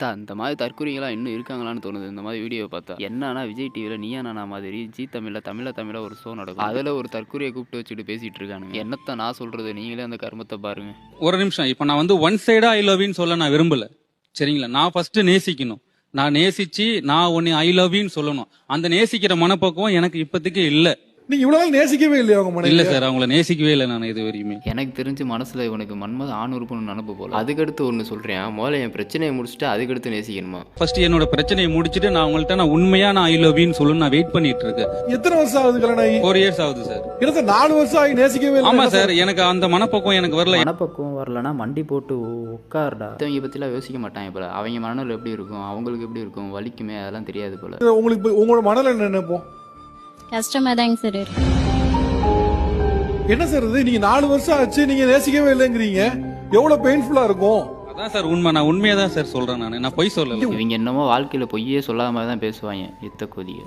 இந்த மாதிரி தற்குறிகளா இன்னும் இருக்காங்களான்னு தோணுது. இந்த மாதிரி வீடியோ பார்த்தா. என்னன்னா விஜய் டிவில நீயா நானா மாதிரி ஜீ தமிழ்ல தமிழா ஒரு ஷோ நடக்கும். அதுல ஒரு தற்குறிய கூப்பிட்டு வச்சுட்டு பேசிட்டு இருக்கானுங்க. என்னத்த நான் சொல்றது, நீங்களே அந்த கருமத்தை பாருங்க. ஒரு நிமிஷம், இப்ப நான் வந்து ஒன் சைடா ஐ லவ் யூன்னு சொல்ல நான் விரும்பல. சரிங்களா, நான் ஃபர்ஸ்ட் நேசிக்கணும். நான் நேசிச்சு நான் உன்னை ஐ லவ் யூன்னு சொல்லணும். அந்த நேசிக்கிற மனப்பக்குவம் எனக்கு இப்போதைக்கு இல்ல. நீங்க இவ்வளவு நாள் நேசிக்கவே இல்லையா உங்க மனைவி? இல்ல சார், அவங்கள நேசிக்கவே இல்லை நான் இது வரையுமே. எனக்கு தெரிஞ்சு மனசுல இவனுக்கு மன்மத ஆணுறுப்புன்னு நினப்பு போல. அதுக்கடுத்து ஒன்று சொல்றேன், முதல்ல என் பிரச்சனையை முடிச்சுட்டு அதுக்கடுத்து நேசிக்கணுமா? ஃபர்ஸ்ட் என்னோட பிரச்சனையை முடிச்சுட்டு நான் உங்கள்ட்ட நான் உண்மையா நான் ஐ லவ் யூன்னு சொல்லணும் நான் வெயிட் பண்ணிட்டு இருக்கேன். எத்தனை வருஷம் ஆகுது கல்யாணம் ஆகி? 4 years ஆகுது சார். கிட்டத்தட்ட 4 வருஷம் ஆகி நேசிக்கவே இல்லை. ஆமா சார், எனக்கு அந்த மனப்பக்குவம் எனக்கு வரல. மனப்பக்குவம் வரலன்னா மண்டி போட்டு உட்காருடா. அவங்க பத்திலாம் யோசிக்க மாட்டாங்க போல. அவங்க மனநிலை எப்படி இருக்கும், அவங்களுக்கு எப்படி இருக்கும், வலிக்குமே, அதெல்லாம் தெரியாது போல. உங்களுக்கு உங்களோட மனநிலை என்ன நினைப்போம்? கஷ்டமா தாங்க சார் இருக்கு. என்ன சார் இது, நீங்க 4 வருஷம் ஆச்சு நீங்க நேசிக்கவே இல்லைங்கிறீங்க, எவ்வளவு பெயின்ஃபுல்லா இருக்கும்? அதான் சார் உண்மை, நான் உண்மையா தான் சார் சொல்றேன். நான் பொய் சொல்லல. இவங்க என்னமோ வாழ்க்கையில பொய்யே சொல்லாத மாதிரி தான் பேசுவாங்க. யுத்த கொதிய